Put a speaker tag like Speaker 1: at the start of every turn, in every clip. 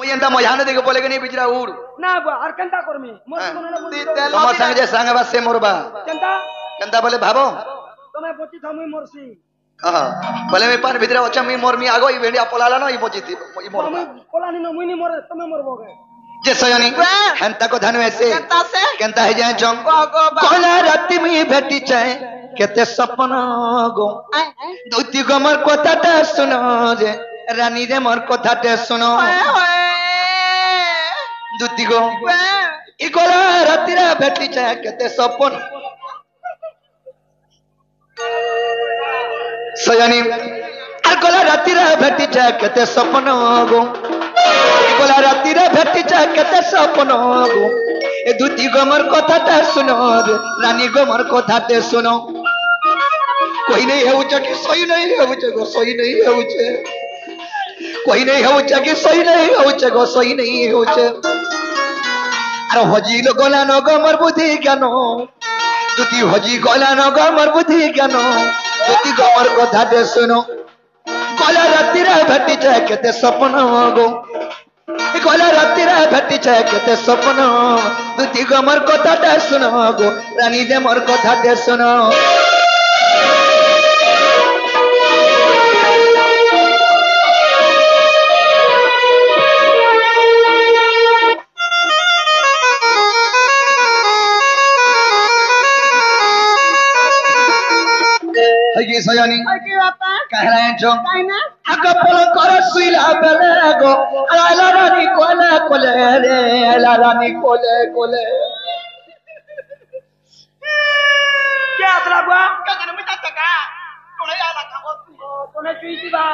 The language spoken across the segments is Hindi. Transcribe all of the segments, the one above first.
Speaker 1: मुझे एंता मजाने देके बोले कि नहीं बिजरा उड़
Speaker 2: ना और केंता करमी मोर
Speaker 1: हाँ।
Speaker 2: कोना बोल
Speaker 1: तुम संग जे संग बस से मोरबा
Speaker 2: केंता
Speaker 1: केंता बोले भाबो
Speaker 2: तमे बची थमुई मोरसी
Speaker 1: हां बोले मैं पान भितरे अच्छा मी मोर मी आगो ई भेड़िया पलाला न ई बचिती ई मोर
Speaker 2: तमे कोलानी न मुई नी मोर तमे मोरबोगे
Speaker 1: जे सयानी हंता को धनु ऐसे केंता है जाए चंग कोला राती में भेटी चाहे केते सपना गो दुती गो मोर कथाटा सुनो जे रानी रे मोर कथाटा सुनो दुती गो ई कोला राती रे भेटी चाहे केते सपन सयानी আর কোলা রাতিরে ভেটি চা কেতে স্বপ্ন গো কোলা রাতিরে ভেটি চা কেতে স্বপ্ন গো এ দুটি গমর কথাটা শুনো রে রানী গমর কথাতে শুনো কই নেই হেউছে কি সই নেই হেউছে গো সই নেই হেউছে কই নেই হেউছে কি সই নেই হেউছে গো সই নেই হেউছে আর হজিল গলা ন গমর বুদ্ধি কেন দুটি হজি গলা ন গমর বুদ্ধি কেন দুটি গমর কথাতে শুনো कोला राती रे भेटी चाहे केते सपन गो कोला राती रे भेटी चाहे केते सपन दुती गो मोर कथाटा सुनो गो रानी दे मोर कथाटे सुनो हगी सयानी
Speaker 2: की बापा
Speaker 1: कह रहे हैं जो
Speaker 2: काई ना
Speaker 1: आगा पलो कर सुइला बेले गो आला रानी कोले कोले रे आला रानी कोले कोले
Speaker 2: क्या असला बुआ
Speaker 3: का जन मिटा तका टोणे आला खाबो
Speaker 2: तने चुईती बा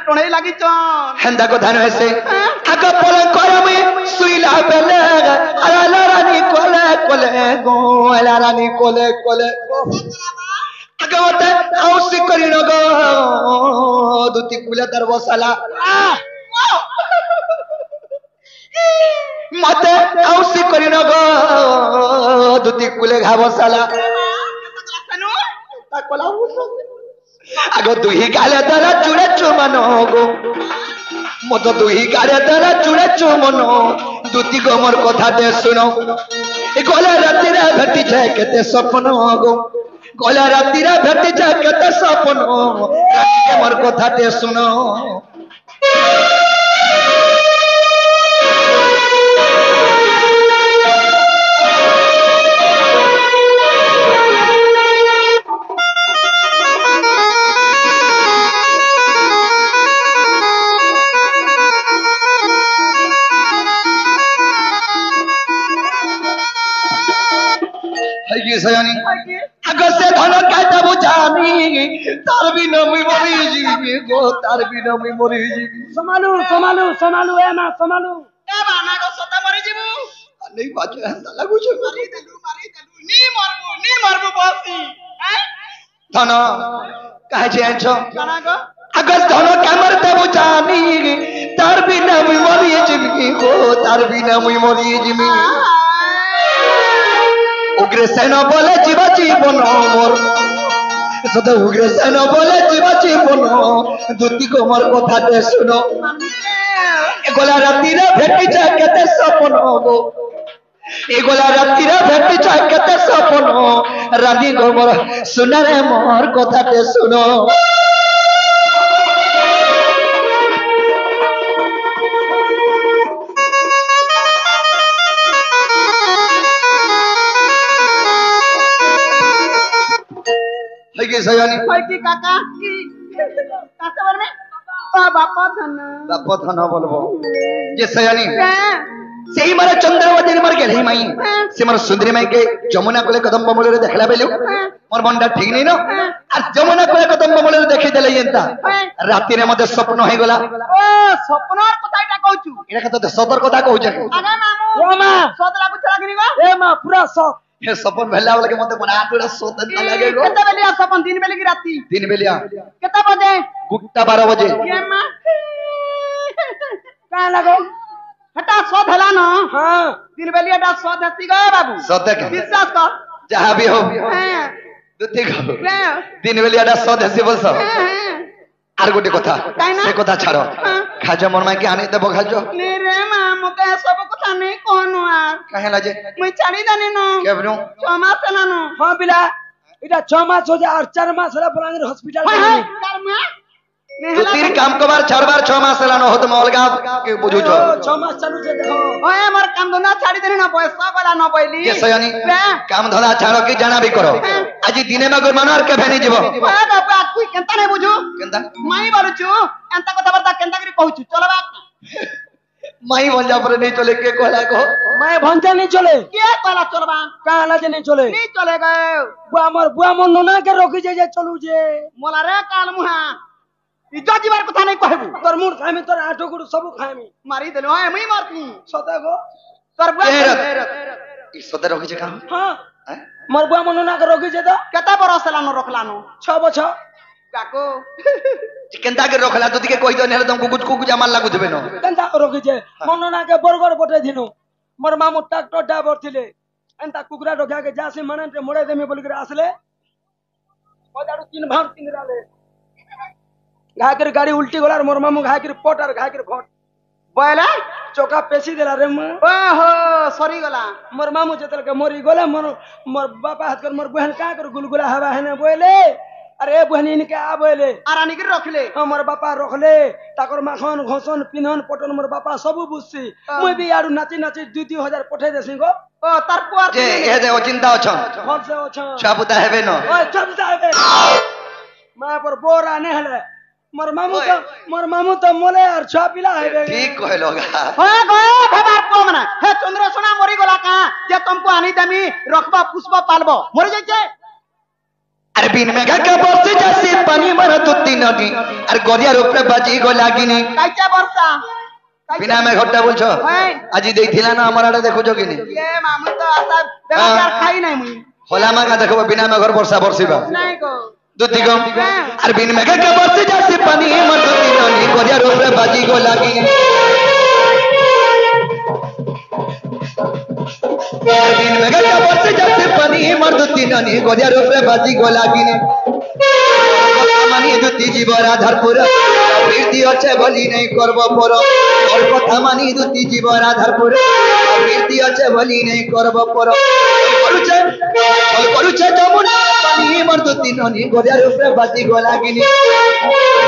Speaker 3: टोणे लागी चन
Speaker 1: हंदा को धन ऐसे आगा पलो कर में सुइला बेले आला रानी कोले कोले गो आला रानी कोले कोले आगा होते औसी करी न गो दुती कुले दर बसाला मते औसी करी न गो दुती कुले घा बसाला
Speaker 3: सनु
Speaker 1: ताकोला आगो दुही गाले दरा चुड़े चुमनो गो मत दुही गाले दरा चुड़े चुमनो दुती गो मोर कथा दे सुनो ए गोला राती रे भेटी छे केते सपन गो गोला राती रे भेटी छे केते सपन राती के मोर कथा दे सुनो हगी सयानी अगर से धन कहता बुझानी तार भी न मी मरी जीवी गो तार भी न मी मरी जीवी
Speaker 2: समालू समालू समालू ए मां समालू
Speaker 3: ए बाना को सता मरी जीवु
Speaker 1: नहीं बाजे हंदा लागू छे
Speaker 3: मारी देलु नी मरबु बसी हैं
Speaker 1: धन कहे छे छो
Speaker 3: काना को
Speaker 1: अगर धन कैमरते बुझानी तार भी न मी मरी जीवी गो तार भी न मी मरी जीवी उग्रसेन बोले जीव जीवन मोर सदा उग्रसेन बोले जीव जीवन दुती को मोर कथा दे सुनो ए गोला राती रे भेटी जा केते सपन गो ए गोला राती रे भेटी जा केते सपन रानी गो मोर सुना रे मोर कथा दे सुनो हगी सयानी
Speaker 3: की काका की काका बर में बापा धन
Speaker 1: बाप धन बोलबो जे सयानी सेही मारे चंद्रवती मार गेली माई से मार सुंदरी माई के जमुना कोले कदम बमले रे देखला बेलु मोर बंडा ठीक नहीं न आ जमुना कोले कदम बमले रे देखि देले एंता राती रे मते स्वप्न होई गला
Speaker 3: ओ स्वप्नर कथाटा कहचू
Speaker 1: एरा कत सदर कथा कहू छ
Speaker 3: आगे मामू
Speaker 2: ओ मां
Speaker 3: सद लागु छला कि गो
Speaker 2: ए मां पूरा सक
Speaker 1: हे सपन भेला वाला के मते बना तोरा सोतन ता लागे गो
Speaker 3: केते बेलिया सपन दिन बेली की राती
Speaker 1: दिन बेलिया
Speaker 3: केते बजे
Speaker 1: गुट्टा 12 बजे
Speaker 3: के मां
Speaker 2: का लगो
Speaker 3: हटा सद हला न
Speaker 2: हां
Speaker 3: दिन बेलिया दा सद हसी गो बाबू
Speaker 1: सत्य के
Speaker 3: विश्वास कर
Speaker 1: जहां भी हो
Speaker 3: हां
Speaker 1: दुती गो
Speaker 3: रे
Speaker 1: दिन बेलिया दा सद हसी बोल सब
Speaker 3: हां
Speaker 1: আর গোটে কথা
Speaker 3: তাই না?
Speaker 1: সে কথা ছাড়ো
Speaker 3: হ্যাঁ।
Speaker 1: খাজা মন মাইকে আনি দেব খাজো
Speaker 3: নে রে ए मां मुके सब कथा नहीं कहनु आर
Speaker 1: काहे लाजे
Speaker 3: मुई छाड़ी देनी न
Speaker 1: केबनु
Speaker 3: 6 मास लानु
Speaker 2: हाँ बिला इटा 6 मास हो जा और 4 मास होला बलांगीर हॉस्पिटल
Speaker 3: हाय हाय कर मां
Speaker 1: तू तीन काम कबार 4 बार 6 मास लानो हो तुम अलगा के बुझु छ
Speaker 2: 6 मास चालू छे देखो
Speaker 3: ओए मोर काम धंधा छाड़ी देनी न पैसा गला न पइली
Speaker 1: के सयानी काम धंधा छाड़ो कि जाना भी करो आज दिने में गुरमान और के भेनी जीवो
Speaker 3: ओए बापा तू केनता नहीं बुझू
Speaker 1: केंता
Speaker 3: माई बारुचू एंता कथा बर्ता केनता करी कहूचू चलो बा
Speaker 1: माई भंजा पर नहीं चले के कहला को
Speaker 2: मैं भंजा नहीं चले
Speaker 3: के कहला चलबा
Speaker 2: काला जे नहीं चले
Speaker 3: नहीं चले गए
Speaker 2: बुआ मोर नोना के रोकी जे चलू जे
Speaker 3: मोला रे काल मुहा इज्जत जीवार कथा नहीं कहबू
Speaker 2: तोर मुर खामी तोर आठो गुड़ सब खामी
Speaker 3: मारी देलो ओए मुई मारती
Speaker 2: सदा गो
Speaker 3: तोर बुआ
Speaker 1: ई सदर रखि जे काम
Speaker 2: हां
Speaker 1: हैं
Speaker 2: मोर बुआ मोर नोना के रोकी जे तो
Speaker 3: केता बरस लानो रखलानो
Speaker 2: 6 बछो
Speaker 3: काको
Speaker 1: केंता के रखला तो दिके कहि दो नेले तुमको कुछ मार लागु देबे न
Speaker 2: केंता रोकी जे मोर नोना के बरगड़ पटे दिनु मोर मामू ट्रैक्टर ड्राइवर थिले एंता कुकरा रखा के जासे मनन ते मोड़े देमे बोल के आसले ओदारू 3 भार 3 राले घाकर गाड़ी उल्टी गोलार मोर मामू घाकर पट और घाकर फट
Speaker 3: बोला
Speaker 2: चौका पेशी देला रे म
Speaker 3: ओहो सरी गला
Speaker 2: मोर मामू जतल के मोरी गोला मोर बापा हाथ कर मोर बहन का कर गुलगुला हवा है ने बोले अरे बहन इनके आ बोले
Speaker 3: आरानी के रखले
Speaker 2: हमर बापा रखले ताकर माखन घोसन पिनहन पटन मोर बापा सब बुझसी मुई भी यारू नाची नाची 2-2 हजार पठे देसी गो
Speaker 3: ओ तार पुआर
Speaker 1: जे ए दे ओ चिंता छ
Speaker 2: हम से ओछ
Speaker 1: छापुता हेबे न
Speaker 2: ओए सब जाबे मां पर बोरा ने हले मोर मामू तो मोले और छा पिला है
Speaker 1: ठीक कहलोगा
Speaker 3: ओए गो भबार को मना हे चंद्र सोना मरी गला का जे तुमको आनी दमी रखबा पुष्पा पालबो मर जाई छे
Speaker 1: अरे बिन में का बरसे जैसे पानी मर तुत्ती नदी अरे गोदिया रूप में बाजी गो लागिनी
Speaker 3: काइचा वर्षा
Speaker 1: बिना में घट्टा बोलछो आज देथिला ना हमर आडे देखो जोगिनी
Speaker 3: ये मामू तो आसा बेकार खाई नहीं मुई
Speaker 1: होला मा का देखो बिना में घर वर्षा बरसीबा
Speaker 3: नहीं को
Speaker 1: दुती गम अरे बिन में का बरसे जैसे पानी मर तुत्ती नदी गोदिया रूप में बाजी गो लागिनी बिन में का बरसे जैसे पानी मर तुत्ती नदी गोदिया रूप में बाजी गो लागिनी मानी दुती जीवर आधारपुर कीर्ति अच्छे बोली नहीं करब पर और कथा मानी दुती जीवर आधारपुर कीर्ति अच्छे बोली नहीं करब पर करुचे जमुना पानी मर दुती ननी गोदिया रूप में बाजी गो लागिनी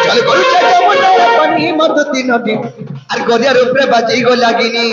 Speaker 1: चल करुचे जमुना पानी मर दुती ननी और गोदिया रूप में बाजी गो लागिनी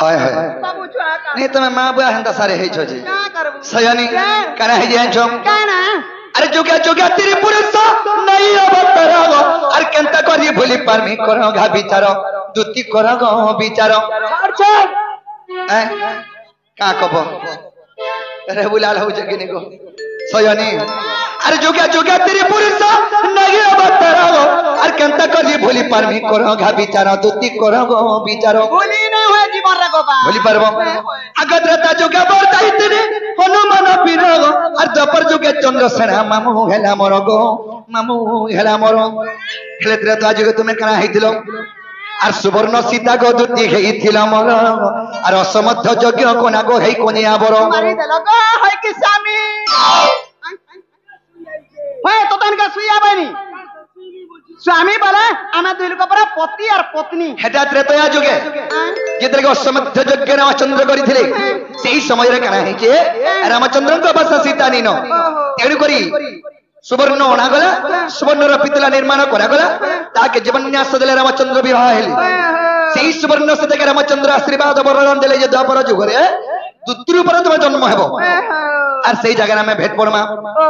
Speaker 1: हाय हाय
Speaker 3: बाबू छुआ का
Speaker 1: नहीं तुम्हें मां बुआ हंदा सारे है छो जी
Speaker 3: क्या करबू
Speaker 1: सयानी कना है जे छो
Speaker 3: कहना
Speaker 1: अरे जोग्या तेरी पुरुष नहीं अवतरगो अरे केंता करी भूली परमी करो घा विचारो दुती करो गो विचारो हैं का कबो अरे बुलाल हो जगिनी गो सयानी अरे जोग्या तेरी पुरुष नहीं अवतरगो अरे केंता करी भूली परमी करो घा विचारो दुती करो गो विचारो
Speaker 3: भूली नहीं हुए जीवन रे गोबा
Speaker 1: भूली परबो अगद्रता जोग्या बरता इतने हनुमान बिरगो और जपर जुगे चंद्रसेना मामू हेला मोर गो मामू हेला मोर हेले त्रे तो आज तुम्हें कना हेतिलो और सुवर्ण सीता गो दुती हेतिलो मोर और असमर्थ यज्ञ कोना गो हेई कोनिया बरो
Speaker 3: मारी देलो गो है कि स्वामी होय तो तन का सुइया बनी स्वामी बोले आमे दुई लोक पर पति और पत्नी
Speaker 1: हेटा त्रेतया जुगे जेतरे गो असमर्थ यज्ञ रामचंद्र करिथिले सेही समय रे कना हे जे रामचंद्र को बस सीता नीनो तेणु करी सुवर्ण अणागला सुवर्णर पितला निर्माण करागला ताके जीवन्यास देले रामचंद्र विवाह हेली सेही सुवर्ण से देखे रामचंद्र आशीर्वाद वरदान देले जे द्वापर जुगरे दुतुरु पर तुम जन्म हेबो আর সেই জায়গায় আমি ভেট পড়মা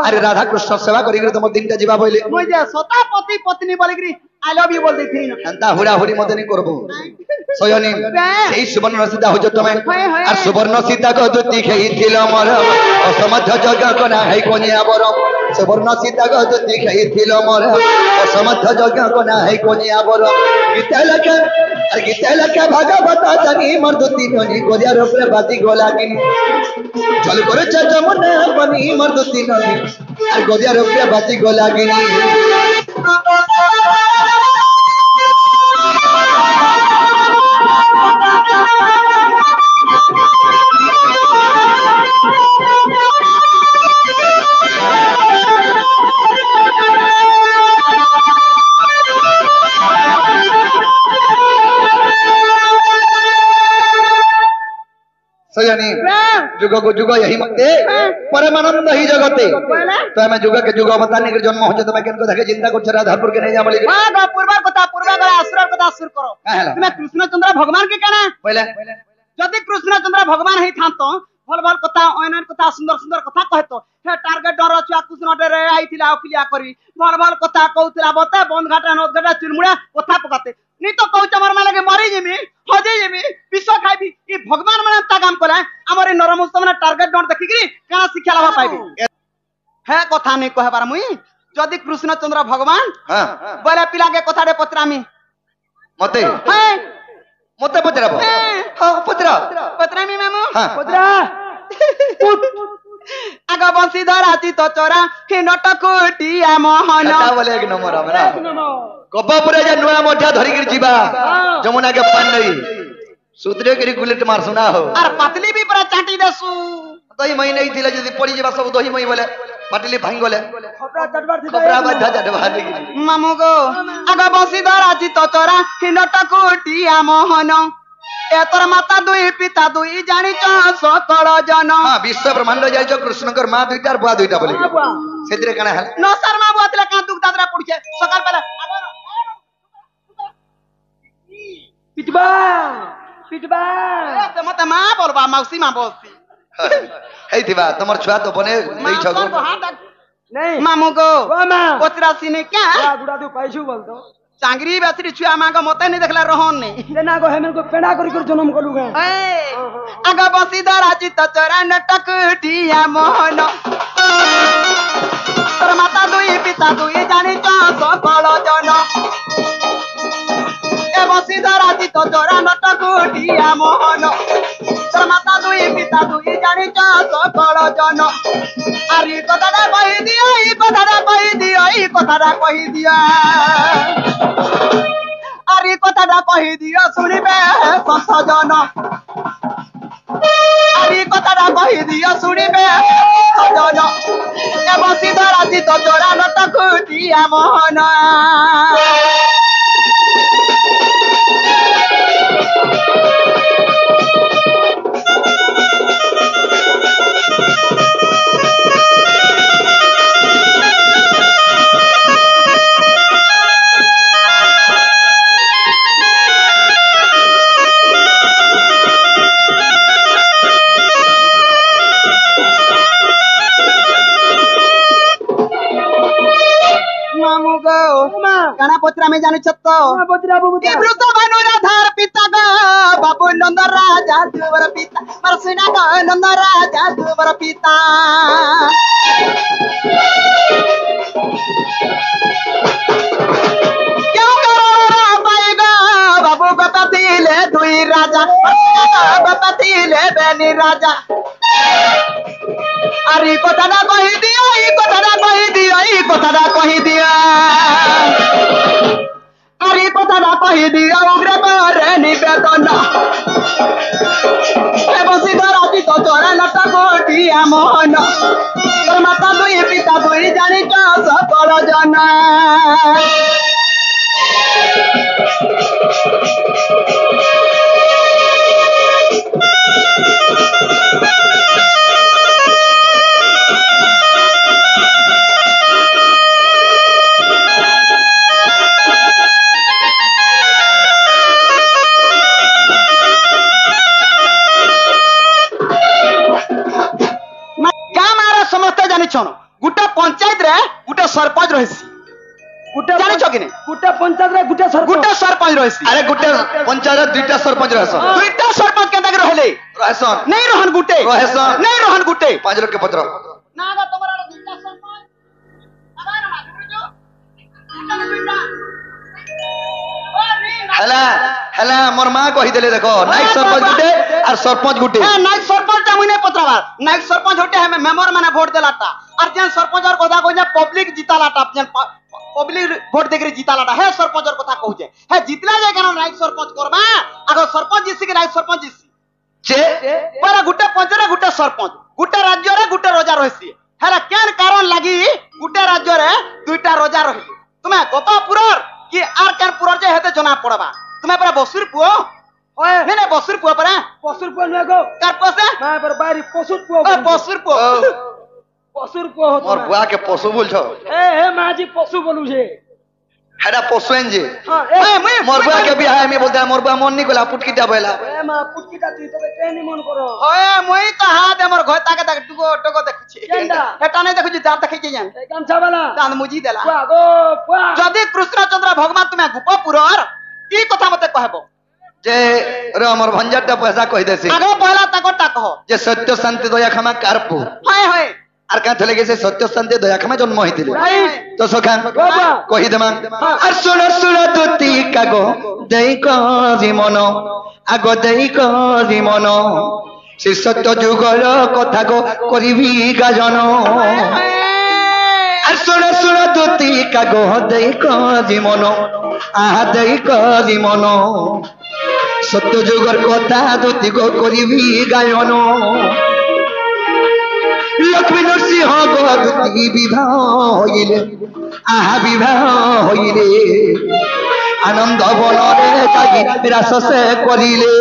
Speaker 1: আরে রাধা কৃষ্ণ সেবা করি গরে তোমার দিনটা যাবা বইলে
Speaker 3: মই যে সতা পতি পত্নী বলি গরি আই লাভ ইউ বল দেই না
Speaker 1: এন্তা হুড়া হুড়ি মতে নি করব সয়নি সেই সুবর্ণ সীতা হইছ তুমি আর সুবর্ণ সীতা কো দুতি খেইছিল মর অসমর্থ জগ কোনা হেই কোনিয়া বর সুবর্ণ সীতা কো দুতি খেইছিল মর অসমর্থ জগ কোনা হেই কোনিয়া বর গীতা লেখা ভাগবত জানি মর দুতি ননি গরিয়ার উপরে বাতি গোলাগিনি চল করে যমুনা বনি মর দুতি ননি আর গরিয়ার উপরে বাতি গোলাগিনি सजनी जुग को जुग यही मते परमानंद ही जगते तो हमें जुग के जुग बताने के जन्म हो तो मैं केन को देखे चिंता कर राधापुर के नहीं जा बोली
Speaker 3: हां गो पूर्वा कथा असुर कथा असुर करो तुम कृष्णचंद्र भगवान के कहना
Speaker 1: पहले
Speaker 3: जदि कृष्णचंद्र भगवान ही थांतो भल भल कथा अनन कथा सुंदर सुंदर कथा कहतो हे टारगेट डर छुआ कृष्ण डरे आइथिला अखिलिया करी भल भल कथा कहउतला बते बंद घाटा नद घाटा चुलमुड़ा कथा पकाते नी तो कहउच हमर माने के मरी जेमी हजे जेमी विष खाइबी ई भगवान माने ता काम कला हमर ई नरमुस्त माने टारगेट डर देखि करी काना शिक्षा लाभ पाइबी हे कथा नहीं कहबार मुई जदि कृष्णचंद्र भगवान
Speaker 1: हां
Speaker 3: बोले पिला के कथा रे पत्रामी
Speaker 1: मते
Speaker 3: हां
Speaker 1: मते पचराबो हां पचरा
Speaker 3: पत्रामी मामू
Speaker 1: हां
Speaker 2: पत्रा
Speaker 3: आगा बंसी धराती तो चोरा हे नटकुटिया मोहन
Speaker 1: कथा बोले एक नंबर हमरा गब्बापुरे जे नुआ मोठा धरि गिर जीवा जमुना के पान नहीं सुतरे गिरी गुलेट मार सुना हो
Speaker 3: और पतली भी पूरा चाटी देसु
Speaker 1: दही मई नहीं थिले जदी पड़ी जेबा सब दही मई बोले पाटली भांग बोले
Speaker 2: खपरा चटबार थी
Speaker 1: कपड़ा बाधा जडवा लगी
Speaker 3: मामू गो आगा बंसी धराती तो चोरा हे नटकुटिया मोहन ए तोर माता दुई पिता दुई जानी च सकल जन
Speaker 1: हां विश्व ब्रह्मांड जाइछो कृष्णकर मां दुईटा और बुआ दुईटा बोली सेतरे काना हल
Speaker 3: न सर मां बुआतले का दुख दादरा पड़छे सकाल पहले
Speaker 2: पिटबा पिटबा
Speaker 3: ए मते मां बोलबा मौसी मां बोलसी
Speaker 1: हेइथिबा तमर छुआ तो बने नहीं छगो
Speaker 2: नहीं
Speaker 3: मामू गो
Speaker 2: ओ मां
Speaker 3: ओतरा सिने क्या
Speaker 2: गुडा दु पैसु बोलतो
Speaker 3: चांगरी बेसरी छुआ मां को मते नहीं देखला रहन नहीं
Speaker 2: लेना को हेमन को पेड़ा करी कर जन्म कलु गे
Speaker 3: आगा बसी धराची तो चोरा नटकुटिया मोहन तोर माता दुई पिता दुई जानी च सकल जन ए बसी धराची तो चोरा नटकुटिया मोहन तोर माता दुई पिता दुई जानी च सकल जन आरी कथाटा कहि दियो ई कथाटा कहि दियो ई कथाटा कहि दियो आरी कथाटा कहि दियो सुनिबे सजन आरी कथाटा कहि दियो सुनिबे सजन ए बसी धराची तो चोरा नटकुटिया मोहन मामू गो काना पत्रा में जानु छत्तो
Speaker 2: पत्रा बुबुता
Speaker 3: ए वृद्ध भानु राधार पिता गो बाबू नंद राजा दुवर पिता परसुना गो नंद राजा दुवर पिता क्यों करो पाए गो बाबू गपति ले दुई राजा गपति ले बेनी राजा अरे कथाटा कहि दियो ई कथाटा कहि दियो ई कथाटा कहि दियो अरे कथाटा कहि दियो उग्र करे निवेदन ए बसी धराती तो चोरा नटकुटिया मोहन तोर माता दुई पिता दुई जानी च सकल जन सरपंच रहिसी
Speaker 2: गुटे
Speaker 3: जानिछ कि नहीं
Speaker 2: गुटे पंचायत रे गुटे सरपंच
Speaker 3: गुटे सरपंच रहिसी
Speaker 1: अरे गुटे पंचायत दुईटा सरपंच रहसन
Speaker 3: दुईटा सरपंच केंदा के रहले
Speaker 1: रहसन
Speaker 3: नहीं रहन गुटे
Speaker 1: रहसन
Speaker 3: नहीं रहन गुटे
Speaker 1: 5 लोग के पत्र
Speaker 3: ना गा तोमरा दुईटा सरपंच अबार ना दुईटा दुईटा ओ नहीं
Speaker 1: हला हला मोर मां कहि देले देखो नाइक सरपंच गुटे और सरपंच गुटे
Speaker 3: ए नाइक सरपंच ता मुने पत्रावा नाइक सरपंच होटे हम मेंबर माने वोट देलाटा और जेन सरपंच और कथा कहि पब्लिक जितालाटा जेन पब्लिक वोट देकरी जितालाटा हे सरपंच और कथा कहू जे हे जितला जे केन नाइक सरपंच करबा अगर सरपंच जिसी के नाइक सरपंच जिसी
Speaker 1: जे
Speaker 3: पर गुटे पंचरे गुटे सरपंच गुटे राज्य रे गुटे रोजा रहसी हेला केन कारण लागि गुटे राज्य रे दुईटा रोजा रही तुमे गोपापुरर कि आर केन पुरर जे हेते जना पड़बा तुमे पर बसुर पुओ
Speaker 2: ओए
Speaker 3: नहीं नहीं बसुर पुओ पर
Speaker 2: पसुर पो न गो
Speaker 3: कार पसे
Speaker 2: मैं पर बारी पसुर पो
Speaker 3: ओ बसुर पुओ
Speaker 2: पसुर पो हो
Speaker 1: मोर बुआ के पशु बोल छो
Speaker 2: ए माजी पशु बोलू छे
Speaker 1: हेडा पशुएन जे
Speaker 2: हां
Speaker 3: मैं
Speaker 1: मोर बुआ के बियाह में बोलता मोर बुआ मन नहीं कोला पुटकी डाबेला
Speaker 2: ए मा पुटकीटा तुई तो के नि मन करो
Speaker 3: ओए मोई तो हाथ हमर घर ताके ताके टुको टुको देखुछी
Speaker 2: केंदा?
Speaker 3: हेटा नहीं देखुछी जा देखै जे जान
Speaker 2: ए गामछा वाला
Speaker 3: तान मुजी देला
Speaker 2: पुआ गो पुआ
Speaker 3: जदी कृष्णचंद्र भगवान तुमे गोपापुरर ई कथा मते कहबो
Speaker 1: जे रे मोर भंजाटा पैसा कहि देसी
Speaker 3: आगो पहला ताकोटा कहो
Speaker 1: जे सत्य शांति दया क्षमा कारपु
Speaker 3: हाय हाय
Speaker 1: आर का थले के से सत्य शांति दया क्षमा जन्म होइतिले
Speaker 2: राइट
Speaker 1: तो सखा
Speaker 2: बाबा
Speaker 1: कहि देमा आर सुन सुन तुति कागो देई को जीवन आगो देई को जीवन से सत्य जुगर कथा को करिबी गाजन आर सुन सुन तुति कागो देई को जीवन आहा देई को जीवन सत्य जुगर कथा दुति को करिबी गायन लक्ष्मी नरसिंह गोदुती विवाह होइले आहा विवाह होइले आनंद बनरे जागी रास से करिले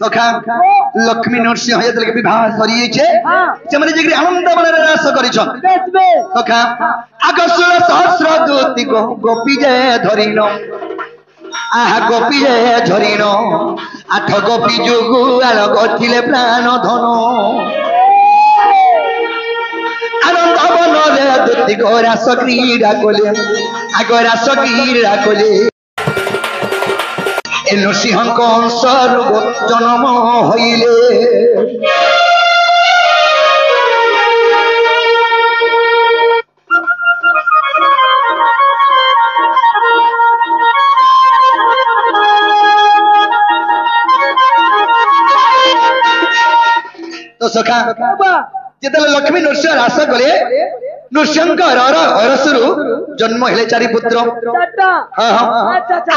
Speaker 1: सखा लक्ष्मी नरसिंह जतले के विवाह सरी छे से माने जे आनंद बनरे रास करिछन सखा आगसुर सहस्र दूती को गोपी जय धरिनो आहा गोपी जय धरिनो आठ गोपी जुगु आल गथिले प्राण धन आनंद बनरे दूती को रास क्रीड़ा कोले आग रास क्रीड़ा कोले ए नरसिंह कंसर जन्म हईले तो सखा जेतले लक्ष्मी नरसिंह रास गले नृसिंहकर अरसुरु जन्म हेले चारि पुत्र
Speaker 2: चाटा
Speaker 1: हाँ हाँ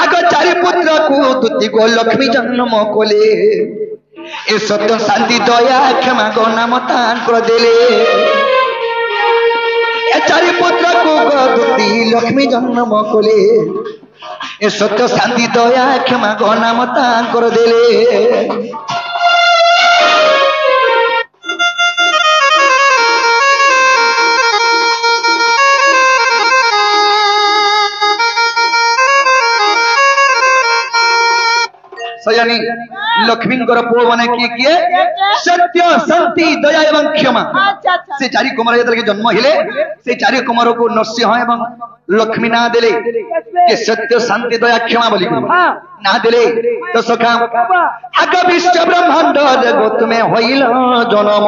Speaker 1: आग चारि पुत्र को तुति को लक्ष्मी जन्म कोले ए सत्य शांति दया क्षमा गो नाम तान कर देले ए चारि पुत्र को तुति लक्ष्मी जन्म कोले ए सत्य शांति दया क्षमा गो नाम तान कर देले सयानी लक्ष्मी पुओ माने किए सत्य शांति दया एवं क्षमा से चारि कुमार जतले जन्म हेले से चारि कुमार को नरसिंह एवं लक्ष्मी ना देले के सत्य शांति दया क्षमा बोली ना देले तो सखा आग विश्व ब्रह्मांड जगत में होइल जन्म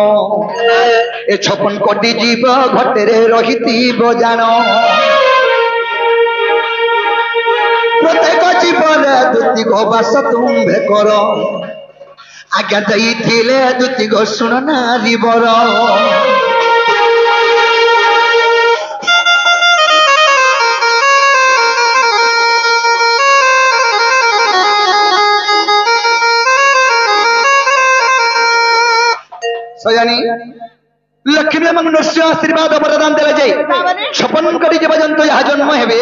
Speaker 1: ए 56 कोटी जीव घटेरे रहिती बजानो प्रत्येक जीवन दुति को बास तुम्भे कर आज्ञा देइथिले दुति को सुन नारी बर सयानी लक्ष्मी एवं नरसिंह आशीर्वाद वरदान देले जाई 56 कोटी जीव जंतु यहाँ जन्म हेबे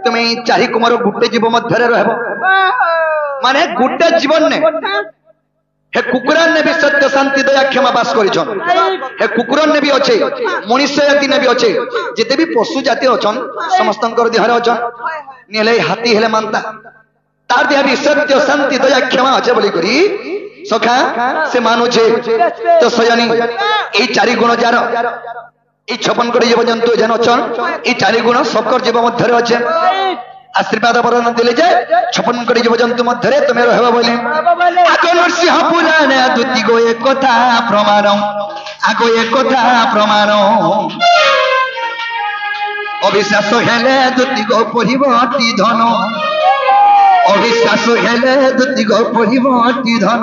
Speaker 1: तुम्हें चारि कुमार गुटे जीव मध्य रहबो माने गुटे जीवन ने हे कुकुरान ने भी सत्य शांति दया क्षमा बास करिछन हे कुकुरन ने भी अच्छे मनुष्य जाति ने भी अच्छे जिते भी पशु जाति अछन समस्तंकर देहरे अछन नेले हाथी हेले मानता तार देह भी सत्य शांति दया क्षमा अच्छे बोली करी सखा से मानुछे तो सजनी ए चारि गुण जार ए 56 कोटी जीव जंतु जन अछन ए चारि गुण सबकर जीव मध्यरे अच्छे आशीर्वाद वरदान दिले जे 56 कोटी जीव जंतु मध्यरे तुमे रहबा बोले आगो नरसिंह पुराण दुति गो एक कथा प्रमाण आगो एक कथा प्रमाण अविश्वास हेले दुति गो परिवर्ती धन अविश्वास हेले दुति गो परिवर्ती धन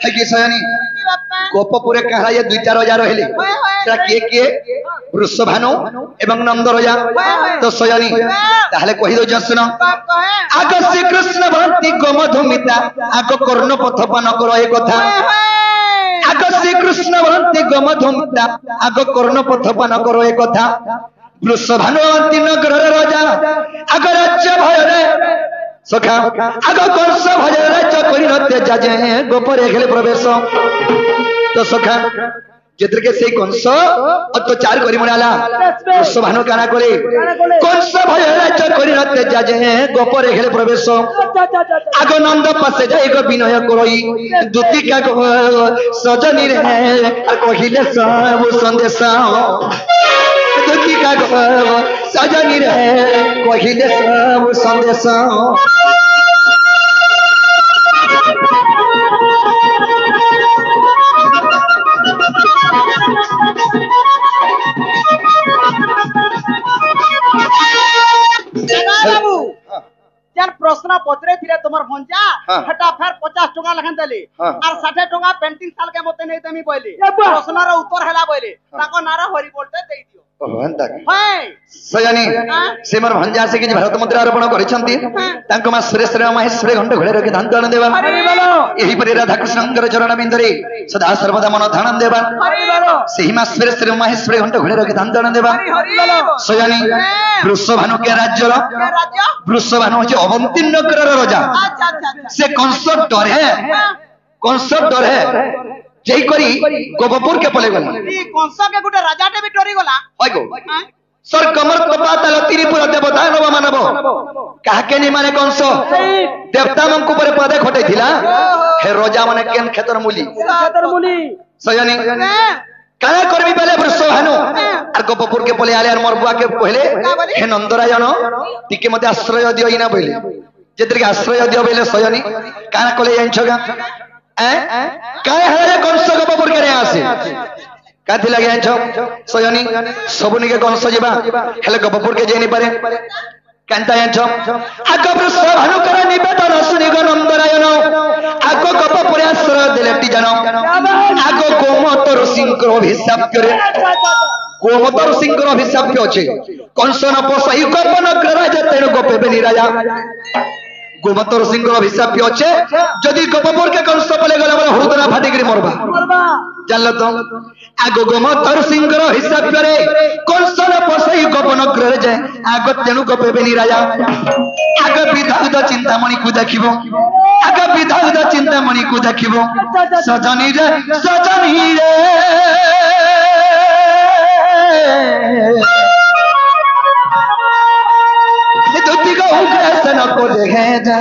Speaker 1: है कि सयानी गोपपुरे कहा ये 2-4 हजार हेले सेटा किए वृषभानु एवं नंद राजा तो सयानी ताहले कहि दो जसुन आग श्री कृष्ण भक्ति गोमधुमिता आग कर्ण पथ पान कर ए कथा आग श्री कृष्ण भक्ति गोमधुमिता आग कर्ण पथ पान कर ए कथा वृषभानु नगर राजा आग राज्य भय सखा आग कंस भय राज्य करि नते जाजे गोपरे खेले प्रवेश तो सखा जेतर के से कंस अत्याचार करि मनाला वृषभानु काना करे कंस भय राज्य करि नते जाजे गोपरे खेले प्रवेश आग नंद पासे जाई गो विनय करई दुतिका सजनी रे कहिले सब संदेश दुतिका सजनी रे कहिले सब संदेश
Speaker 3: बाबू यार प्रश्न पत्रे थिले तमर भंजा हटा फेर 50 टका लखन देली और 60 टका पेंटिंग साल के मते नहीं तमी बोली प्रश्न रो उत्तर हैला बोली ताको नारा हरि बोलते देई दियो
Speaker 1: भगवान
Speaker 3: हाय
Speaker 1: सयानी से मोर भंजा से कि भारत मुद्रा अर्पण करिसंती तांको मा सुरेश महेश्वरी घंट घोड़े रखि धान दान देबा एही परि राधा कृष्णकर चरण बिंदरे सदा सर्वदा मन ध्यान देबा सेही मा सुरेश महेश्वरी घंट घोड़े रखि धान दान देबा सयानी वृषभानु के राज्य वृषभानु होचे अवंती नगर राजा से कंस डरे जई करी गोपपुर के पले गला
Speaker 3: ई कंस के गुटे राजाटे भी डरी गला
Speaker 1: होय गो सर कमर कपातल तिरिपुर देवता नव मानव काके नि माने कंस देवता मन को पर पदे खटै थिला हे राजा माने केन खेतर मूली सयनी काया करबी पले वृषभानु आर गोपपुर के पले आले आर मरबुआ के पहले हे नंदरायन टिके मते आश्रय दियो इना पहले जेतर के आश्रय दियो पहले सयनी काना कले यांछगा काय हरे कंस गोपपुर के रे आसे काथि लगे यांछ सयनी सबनी के कंस जेबा हेले गोपपुर के जेनी पारे कांता यांछ आग वृषभानु कर निवेदन सुनि गो नंदरायन आग गोपपुर आश्रय देलेटी जानो आग गोमतर सिंह अभिशाप करे गोमतर सिंह अभिशाप के अछि कंस न पसई गोपन राजा तेनु गोपे बेनी राजा गोमतर सिंह अभिशाप के अछि जदि गोपपुर के कंस पले गला बला हुदना फाटी गिरी मरबा जानल तो आगो गोमतर सिंह अभिशाप करे कंस न पसई गोपन रे जाय आग तेनु गोपे बेनी राजा आग विधाउद चिंतामणि को देखिबो आग विधाउद चिंतामणि को देखिबो सजनी रे दुति को कैसे न को देखे जा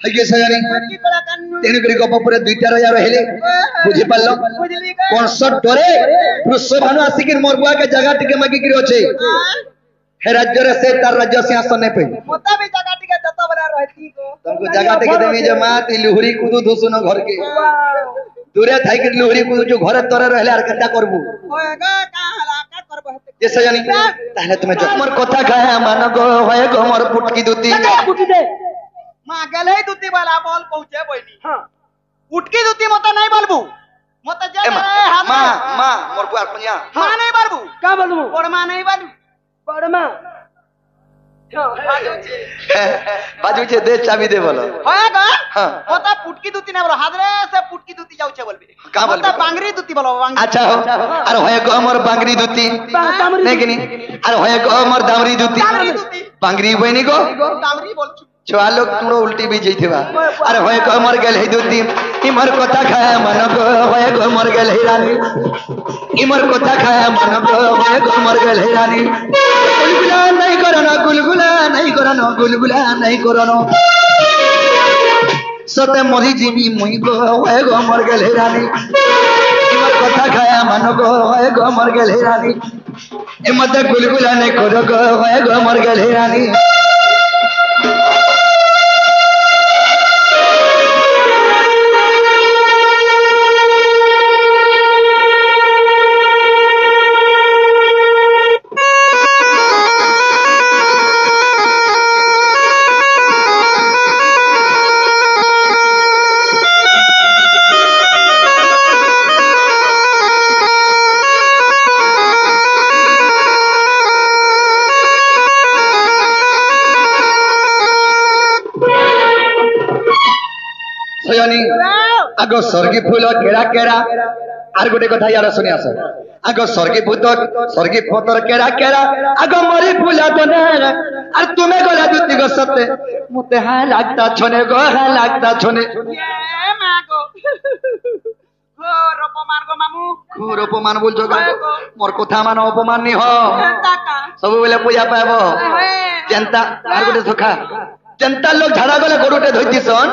Speaker 1: हगे सयानी तेनु करी गोपपुर 2-4 हजार हेले बुझी पालो कंस डरे वृषभानु आसिक मोरबुआ के जगह टिके मागी गिरो छे हे राज्य रे से तार राज्य सिंहासन ने पे
Speaker 3: मोता भी जगह टिके जतो बला रहती को
Speaker 1: तुमको जगह टिके देमी जे मां ती लुहरी कुदु धुसुन घर के दूरे थाई के लुहरी कुदु जो घर तोरे रहले आर कता करबू
Speaker 3: होएगा का हला का करबो
Speaker 1: जे सयानी ताले तुमे जो मोर कथा खाए मान गो होए गो मोर पुटकी दुती
Speaker 2: पुटी दे
Speaker 3: मां गले दुती वाला बोल पहुंचे बोइनी
Speaker 2: हां
Speaker 3: उटकी दुती मते नहीं बोलबू मते जे
Speaker 1: ए माँ
Speaker 3: हाथ
Speaker 1: माँ माँ मोर बुआर कुनिया
Speaker 3: मां नहीं बोलबू
Speaker 2: का बोलबू
Speaker 3: बड़ मां नहीं बोलबू
Speaker 2: बड़मा
Speaker 1: बाजू छे दे चाबी दे बोलो
Speaker 3: होए ग
Speaker 1: हाँ।
Speaker 3: मते पुटकी दुती नहीं बोलो हादरे से पुटकी दुती जाऊ छे बोलबी
Speaker 1: का बोलबी?
Speaker 3: मते बांगरी दुती बोलो बांगरी
Speaker 1: अच्छा हो अरे होए को हमर बांगरी दुती
Speaker 2: दामरी
Speaker 1: नहीं कि नहीं अरे होए को हमर दामरी दुती
Speaker 3: दामरी दुती।
Speaker 1: बांगरी बनी को
Speaker 3: दामरी बोल
Speaker 1: छुआ लोग तुड़ो उल्टी भी जइथिबा अरे होए को हमर गेल है दुती इमर कोता खाए मन को होए को हमर गेल है रानी इमर कोता खाए मन को होए को हमर गेल है रानी गुलगुला नहीं करनो गुलगुला नहीं करनो गुलगुला नहीं करनो सते मरी जीवी मुई को होए को हमर गेल है रानी इमर कोता खाए मन को होए को हमर गेल है रानी इमते गुलगुला नहीं करो को होए को हमर गेल है रानी सयानी आगो स्वर्गी फूल केरा केरा आर गोटे कथा यार सुनि आस आगो स्वर्गी पतर केरा केरा आगो मरी फूल बने आर तुम्हें गला दुती गो सते मुते हा लागता छने गो हा लागता छने
Speaker 3: ये मां गो घोर अपमान गो मामू
Speaker 1: खूर अपमान बोलछो गो मोर कथा मान अपमान नि हो
Speaker 3: ताका
Speaker 1: सब बेले पूजा पाबो जनता आर गोटे सखा जनता लोग झाड़ा गले गोरुटे धोइतिसन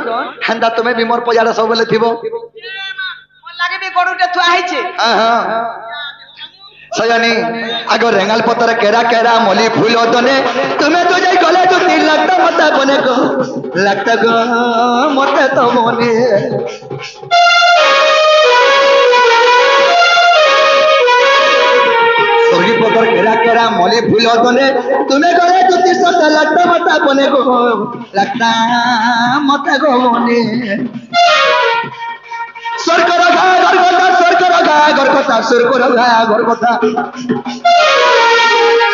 Speaker 1: हेंदा तुम्हें भी मोर पूजा सब बेले थिबो
Speaker 3: मोर लागे भी गोडुटे थुआ हैछे
Speaker 1: हाँ सयानी आगो रेंगाल पतर केरा केरा मली फूल दने तुम्हें तो जाई गले तो 3 लगता मता बने को लगता गो मते तो बने स्वर्गी पतर केरा केरा मली फूल दने तुम्हें गले तो 3 लगता मता बने को लगता मते गो बने सरकर घा घर কথা सरकर घा घर কথা सरकर घा घर কথা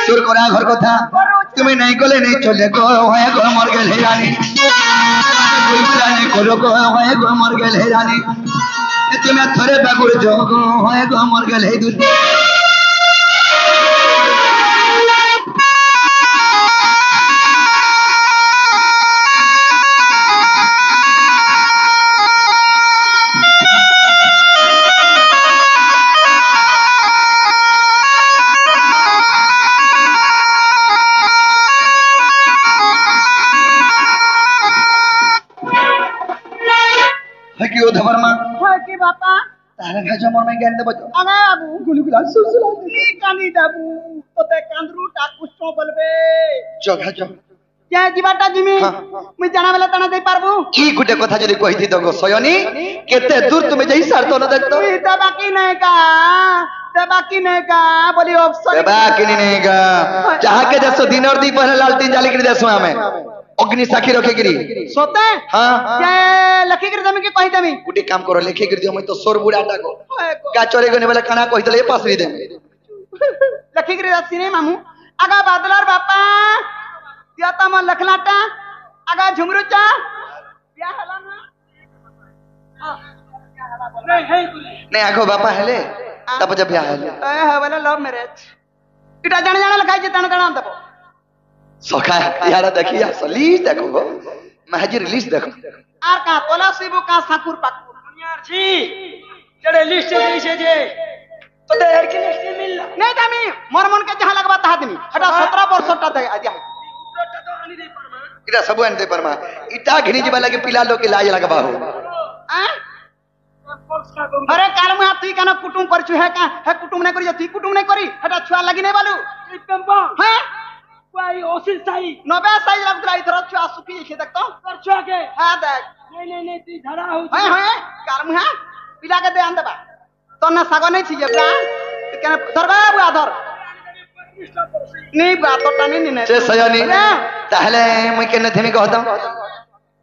Speaker 1: सरकर घर কথা তুমি নাই গলে নাই চলে গো হয় গো মর গেল হেরানি বুলবুলা নাই করো গো হয় গো মর গেল হেরানি তুমি থরে বাগুর যোগ হয় গো মর গেল হে দুধ কি ও ধবরমা
Speaker 3: হয় কি বাপা
Speaker 1: তাহলে ভেজ মর মে জ্ঞান দেব
Speaker 3: আগা বাবু
Speaker 1: গুলগুলা সুসুলা
Speaker 3: নি কানি দাবু তোতে কান্দরু টাকুষ্ট বলবে
Speaker 1: জগা জগ
Speaker 3: কে জিবাটা জিমি মুই জানা বেলা তানা দেই পারবু
Speaker 1: ই গুটে কথা যদি কইতি তো গো সয়নি কেতে দূর তুমি যাই সারতো না দেখতো
Speaker 3: তুই তো বাকি নাই কা ते बाकी नहीं का बोली ऑप्शन
Speaker 1: बाकी नहीं का जहाँ के जैसो दिन और दी पहले लालटीन जाली कर देसो हमें अग्नि साखी रखे गिरी
Speaker 3: सोते
Speaker 1: हाँ
Speaker 3: ये लखी कर जमी के कहि देमी
Speaker 1: गुटी काम करो लेखे गिर दियो मैं तो सोर बुढ़ा टाको का चोरे गने वाला खाना कहि दले पास री दे
Speaker 3: लखी कर सिने मामू आगा बादलार बापा या त म लखलाटा आगा झुमरुचा या हला ना नहीं है
Speaker 1: नहीं आगो बापा हेले तब जब ब्याह हेले
Speaker 3: ए हवले लव मैरिज इटा जाने जाने लखाई जे ताना ताना दबो
Speaker 1: सखा यार देखिए लिस्ट देखो महजी रिलीज देखो
Speaker 3: आर का तोला सिबु का साकुर पाकुर
Speaker 2: दुनियार छी जड़े लिस्ट देई छे जे तो देर की लिस्ट मिलला
Speaker 3: नहीं दामी मोर मन के जहां लगबा ता आदमी हटा 17 वर्ष टा दे आजा
Speaker 2: उपरोटा तो आनी दे परमा
Speaker 1: इटा सब आन दे परमा इटा घिनी जीवा लगे पिला लोग के लाज लगबा हो
Speaker 3: अरे काल में तुई काना कुटुम करछु है कुटुम नहीं करी तुई कुटुम नहीं करी हटा छुआ लगी नहीं बालू
Speaker 2: पेम्पा
Speaker 3: हैं
Speaker 2: कोई ओसिल साई
Speaker 3: 90 साइज लगला इधर छुआ सुखी छे देख तो
Speaker 2: कर छुआ के
Speaker 3: हां देख
Speaker 2: नहीं तू झड़ा हो
Speaker 3: हैं काल में पिला के दे आन देबा तो ना सागो नहीं छिए बा केना धरबा बुआ धर नहीं बात तो टानी नहीं
Speaker 1: से सयानी ताहले मुई केने थेमी कहता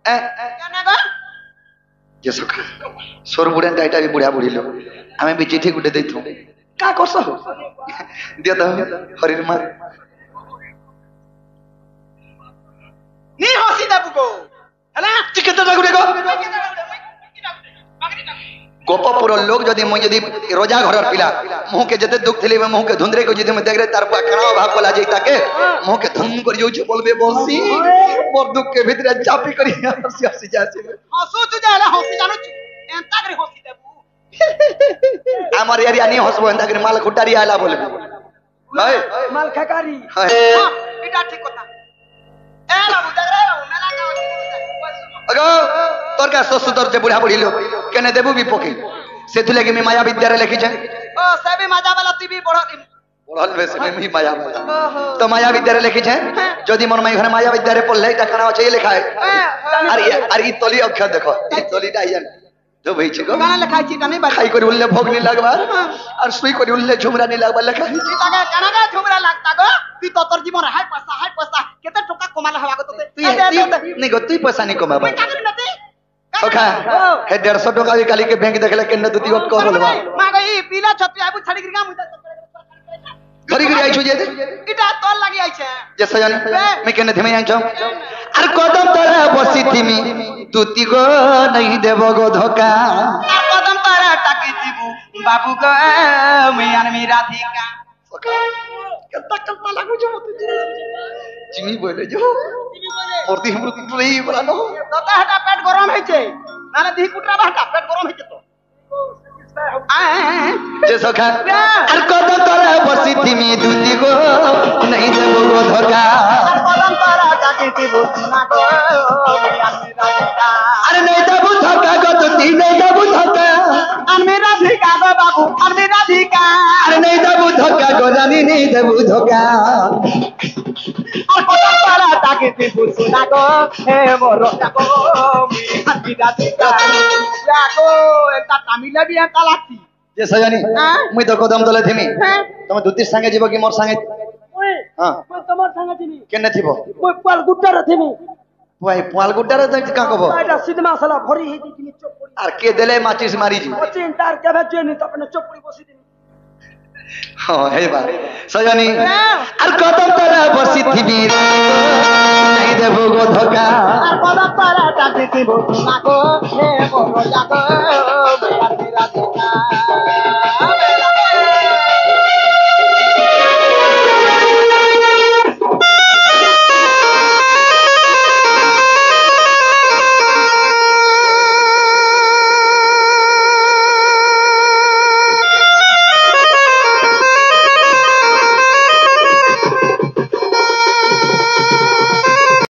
Speaker 1: ए
Speaker 3: केना गो
Speaker 1: जे सखा सोर बुढ़े टाइटा भी बुढ़ा बुढ़ी लोग हमें भी चिट्ठी गुटे देथु का करस दियो तो हरिर मार
Speaker 3: नी हसी देबु गो हला
Speaker 1: चिकेत गुटे गो गोपपुर लोग जदि मुई जदि रोजा घरर पिला मुह के जते दुख थिले मुह के धुंदरे को जदि मैं देख रे तार पाखणा भाग बोला जाई ताके मुह के धम कर जाऊ छ बोलबे बसी मोर दुख के भीतर चापी करी हंसी हंसी जासी
Speaker 3: हसु तू जाला हसी जानु एंता करे हसी देबु
Speaker 1: আমার এরিয়া নিয়ে হসবো এন্তা করে মাল খুটারি আইলা বলে ভাই
Speaker 2: মাল খাকারি
Speaker 1: হ্যাঁ
Speaker 3: এটা ঠিক কথা এ বাবু দেখ রে বাবু মেলা কা
Speaker 1: अगो तोर का ससुर जे बुढ़ा बुढ़ी लोग केने देबू भी पोके सेतु लगे में माया विद्यालय लिखी छे
Speaker 3: ओ सबे मजा वाला टीवी बड़
Speaker 1: बोलल वैसे में ही माया वाला तो माया विद्यालय लिखी छे जदि मन माई घरे माया विद्यालय पढ़ले त खाना छै लिखा है अरे ई तोली अक्षर देखो ई तोलीटा आइयन जो भई छै गो
Speaker 3: गाना लिखाई छी तनी बात
Speaker 1: खाई करी उल्ले भोग नहीं लगबा और सुई करी उल्ले झुमरा नहीं लगबा लिखा
Speaker 3: ती लगा गाना का झुमरा लगता गो ती तो तोर जीवन हाय पैसा केते टका कमाल हवा गो तोते
Speaker 1: तू नहीं गो तू पैसा नहीं कमाबा
Speaker 3: का करी नते
Speaker 1: ओखा हे 150 टका भी काली के बैंक देखले केने दुती गो को बोलबा
Speaker 3: मा गई पीला छपी आबू छड़ी गिर गा मुदा
Speaker 1: खरी गिरी आई छु जे
Speaker 3: इटा तोल लगी आई छे
Speaker 1: जे सजनी मैं केने धमे आई छौ अरे कदम तोरा बसी थिमी दुती गो नहीं देबो गो धोका
Speaker 3: कदम तारा टाकी जीबू बाबू गो मियान मी राधिका
Speaker 1: कत्ता कत्ता लागू जो मत जिमी बोले जो मूर्ति मूर्ति नहीं बोला नो
Speaker 3: तोता हटा पेट गरम है छे नाले दी कुटरा हटा पेट गरम है छे तो
Speaker 1: जे सखा अरे कदम तोरा बसी थिमी दुती गो नहीं देबो गो धोका
Speaker 3: कदम तारा टाकी जीबू ना गो मियान मी राधिका
Speaker 1: अरे नहीं देबो धोका गो दुती नहीं देबो धोका
Speaker 3: अन मी राधिका गो बाबू अन मी राधिका
Speaker 1: अरे नहीं देबो धोका गो रानी नहीं देबो धोका
Speaker 3: और कदम तारा टाकी जीबू सुना गो हे मोरो जागो मियान मी राधिका जागो एता तमिल भी एता लागती
Speaker 1: जे सजनी मुई तो कदम तले थिमी
Speaker 3: हां
Speaker 1: तुम दुती संगे जीव कि मोर संगे
Speaker 2: ওই
Speaker 1: हां
Speaker 2: মই তোমার সঙ্গে চিনি
Speaker 1: केने थिबो
Speaker 2: মই পাল গুড্ডা রাথিনি
Speaker 1: पुआई पुआल गुड्डा रे का कबो
Speaker 2: এটা সিনেমা সালা ভরি হেই দিনি চপড়ি
Speaker 1: আর কে দেলে মাচিস মারি जी
Speaker 2: ও চিন্তার কেবে চুনি তো আপনি চপড়ি বসি দিনি
Speaker 1: हां हे बा सजनी আর কদম তরে বসি থিবি नहीं देबो गो धोका
Speaker 3: আর কদম তারা টাকি জীবু না গো হে মোর জাগো